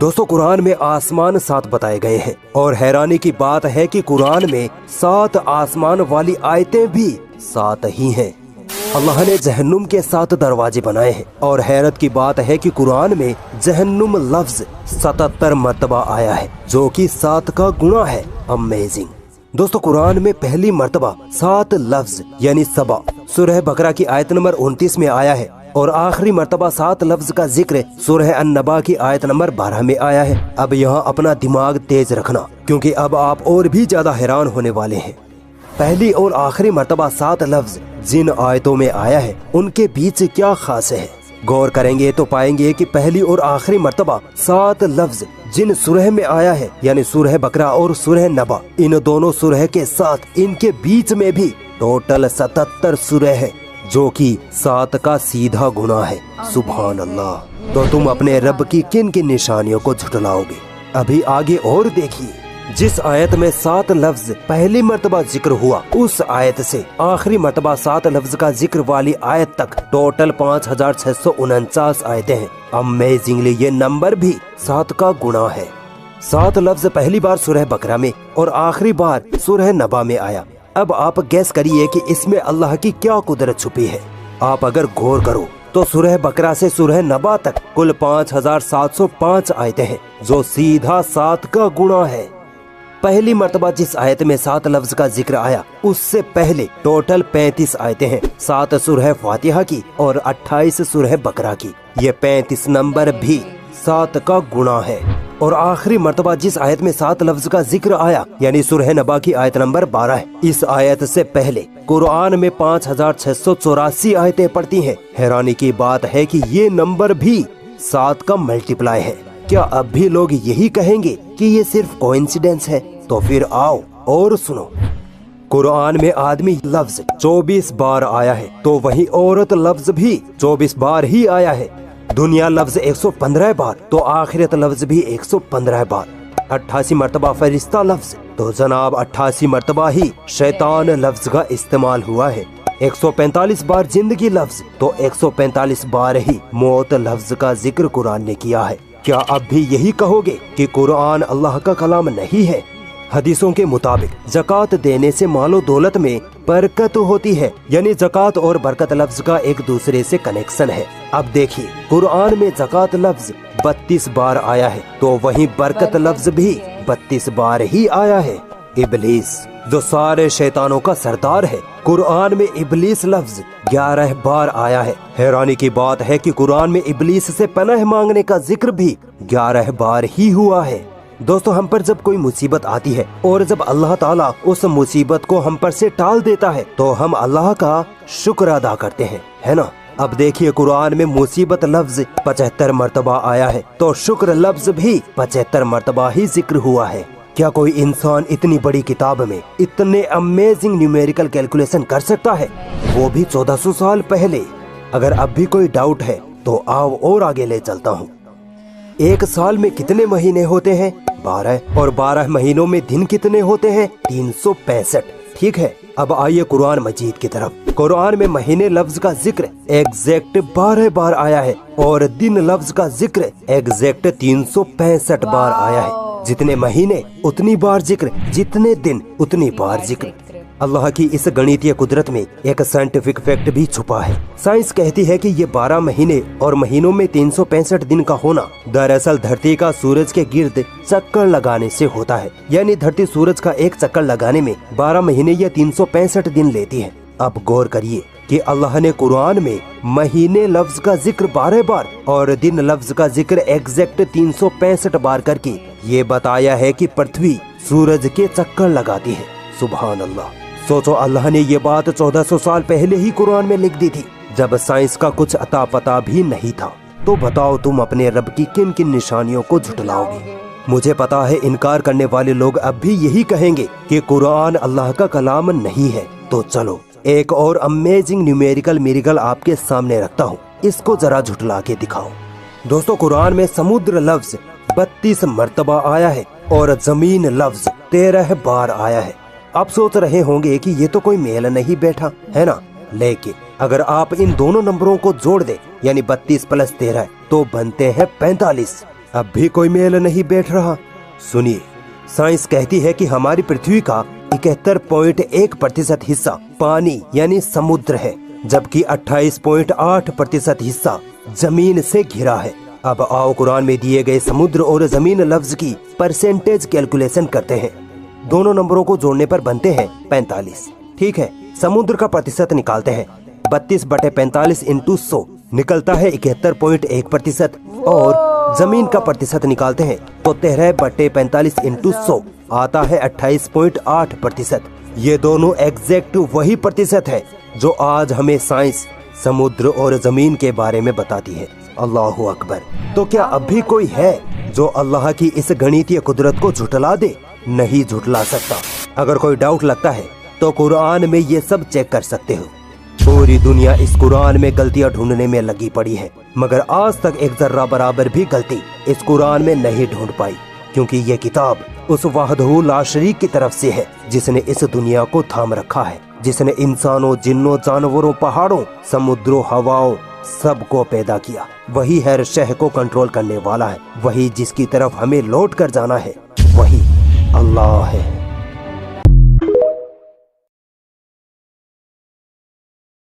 दोस्तों कुरान में आसमान 7 बताए गए हैं और हैरानी की बात है कि कुरान में 7 आसमान वाली आयतें भी 7 ही हैं। अल्लाह ने जहन्नुम के 7 दरवाजे बनाए हैं और हैरत की बात है कि कुरान में जहन्नुम लफ्ज 77 मर्तबा आया है, जो कि 7 का गुणा है। अमेजिंग। दोस्तों कुरान में पहली मर्तबा 7 लफ्ज यानी सबा सूरह बकरा की आयत नंबर 29 में आया है और आखिरी मर्तबा 7 लफ्ज का जिक्र सूरह अन-नबा की आयत नंबर 12 में आया है। अब यहाँ अपना दिमाग तेज रखना, क्योंकि अब आप और भी ज्यादा हैरान होने वाले हैं। पहली और आखिरी मर्तबा 7 लफ्ज जिन आयतों में आया है उनके बीच क्या खास है। गौर करेंगे तो पाएंगे कि पहली और आखिरी मर्तबा 7 लफ्ज जिन सूरह में आया है यानी सूरह बकरा और सूरह नबा, इन दोनों सूरह के साथ इनके बीच में भी टोटल 77 सूरह है, जो कि 7 का सीधा गुना है। सुभान अल्लाह। तो तुम अपने रब की किन किन निशानियों को झुठलाओगे? अभी आगे और देखिए। जिस आयत में 7 लफ्ज पहली मर्तबा जिक्र हुआ, उस आयत से आखिरी मर्तबा 7 लफ्ज का जिक्र वाली आयत तक टोटल 5649 आयतें हैं। अमेजिंगली ये नंबर भी 7 का गुना है। 7 लफ्ज पहली बार सूरह बकरा में और आखिरी बार सूरह नबा में आया। अब आप गैस करिए कि इसमें अल्लाह की क्या कुदरत छुपी है। आप अगर गौर करो तो सूरह बकरा से सूरह नबा तक कुल 5705 आयतें हैं, जो सीधा 7 का गुणा है। पहली मर्तबा जिस आयत में 7 लफ्ज का जिक्र आया, उससे पहले टोटल 35 आयतें हैं, 7 सूरह फातिहा की और 28 सूरह बकरा की। ये 35 नंबर भी 7 का गुणा है। और आखिरी मर्तबा जिस आयत में 7 लफ्ज का जिक्र आया यानी सूरह नबा की आयत नंबर 12 है। इस आयत से पहले कुरान में 5684 आयतें पढ़ती हैं। हैरानी की बात है कि ये नंबर भी 7 का मल्टीप्लाई है। क्या अब भी लोग यही कहेंगे कि ये सिर्फ कोइंसिडेंस है? तो फिर आओ और सुनो। कुरान में आदमी लफ्ज 24 बार आया है, तो वही औरत लफ्ज भी 24 बार ही आया है। दुनिया लफ्ज 115 बार, तो आखिरत लफ्ज भी 115 बार। 88 मर्तबा फरिश्ता लफ्ज, तो जनाब 88 मर्तबा ही शैतान लफ्ज का इस्तेमाल हुआ है। 145 बार जिंदगी लफ्ज, तो 145 बार ही मौत लफ्ज का जिक्र कुरान ने किया है। क्या अब भी यही कहोगे कि कुरान अल्लाह का कलाम नहीं है? हदीसों के मुताबिक ज़कात देने से मालो दौलत में बरकत होती है, यानी ज़कात और बरकत लफ्ज का एक दूसरे से कनेक्शन है। अब देखिए कुरान में ज़कात लफ्ज 32 बार आया है, तो वहीं बरकत लफ्ज भी 32 बार ही आया है। इबलीस जो सारे शैतानों का सरदार है, कुरान में इबलीस लफ्ज 11 बार आया है। हैरानी की बात है कि कुरान में इबलीस से पनाह मांगने का जिक्र भी 11 बार ही हुआ है। दोस्तों हम पर जब कोई मुसीबत आती है और जब अल्लाह ताला उस मुसीबत को हम पर से टाल देता है, तो हम अल्लाह का शुक्र अदा करते हैं, है ना। अब देखिए कुरान में मुसीबत लफ्ज 75 मर्तबा आया है, तो शुक्र लफ्ज भी 75 मर्तबा ही जिक्र हुआ है। क्या कोई इंसान इतनी बड़ी किताब में इतने अमेजिंग न्यूमेरिकल कैलकुलेशन कर सकता है, वो भी 1400 साल पहले? अगर अब भी कोई डाउट है तो आओ और आगे ले चलता हूँ। एक साल में कितने महीने होते हैं? 12। और 12 महीनों में दिन कितने होते हैं? 365। ठीक है, अब आइए कुरान मजीद की तरफ। कुरान में महीने लफ्ज का जिक्र एग्जैक्ट 12 बार आया है और दिन लफ्ज का जिक्र एग्जैक्ट 365 बार आया है। जितने महीने उतनी बार जिक्र, जितने दिन उतनी बार जिक्र। अल्लाह की इस गणितीय कुदरत में एक साइंटिफिक फैक्ट भी छुपा है। साइंस कहती है कि ये 12 महीने और महीनों में 365 दिन का होना दरअसल धरती का सूरज के गिर्द चक्कर लगाने से होता है। यानी धरती सूरज का एक चक्कर लगाने में 12 महीने या 365 दिन लेती है। अब गौर करिए कि अल्लाह ने कुरान में महीने लफ्ज का जिक्र 12 बार और दिन लफ्ज का जिक्र एग्जैक्ट 365 बार करके ये बताया है कि पृथ्वी सूरज के चक्कर लगाती है। सुभान अल्लाह। सोचो अल्लाह ने ये बात 1400 साल पहले ही कुरान में लिख दी थी, जब साइंस का कुछ अता पता भी नहीं था। तो बताओ तुम अपने रब की किन किन निशानियों को झुठलाओगे? मुझे पता है इनकार करने वाले लोग अब भी यही कहेंगे कि कुरान अल्लाह का कलाम नहीं है। तो चलो एक और अमेजिंग न्यूमेरिकल मिरेकल आपके सामने रखता हूँ, इसको जरा झुठला के दिखाओ। दोस्तों कुरान में समुद्र लफ्ज 32 मर्तबा आया है और जमीन लफ्ज 13 बार आया है। आप सोच रहे होंगे कि ये तो कोई मेल नहीं बैठा, है ना। लेकिन अगर आप इन दोनों नंबरों को जोड़ दे यानी 32 + 13 तो बनते हैं 45। अब भी कोई मेल नहीं बैठ रहा। सुनिए, साइंस कहती है कि हमारी पृथ्वी का 71.1% हिस्सा पानी यानी समुद्र है, जबकि 28.8% हिस्सा जमीन से घिरा है। अब आओ कुरान में दिए गए समुद्र और जमीन लफ्ज की परसेंटेज कैलकुलेशन करते हैं। दोनों नंबरों को जोड़ने पर बनते हैं 45। ठीक है, समुद्र का प्रतिशत निकालते हैं। 32/45 इंटू 100 निकलता है 71.1%, और जमीन का प्रतिशत निकालते हैं तो 13/45 इंटू 100 आता है 28.8%। ये दोनों एग्जैक्ट वही प्रतिशत है जो आज हमें साइंस समुद्र और जमीन के बारे में बताती है। अल्लाहु अकबर। तो क्या अब भी कोई है जो अल्लाह की इस गणितीय कुदरत को झुठला दे? नहीं झुठला सकता। अगर कोई डाउट लगता है तो कुरान में ये सब चेक कर सकते हो। पूरी दुनिया इस कुरान में गलतियां ढूंढने में लगी पड़ी है, मगर आज तक एक जर्रा बराबर भी गलती इस कुरान में नहीं ढूंढ पाई, क्योंकि ये किताब उस वाहदहू ला शरीक की तरफ से है जिसने इस दुनिया को थाम रखा है, जिसने इंसानों, जिन्नों, जानवरों, पहाड़ों, समुद्रों, हवाओं सबको पैदा किया। वही हर शह को कंट्रोल करने वाला है। वही जिसकी तरफ हमें लौट कर जाना है, वही अल्लाह है।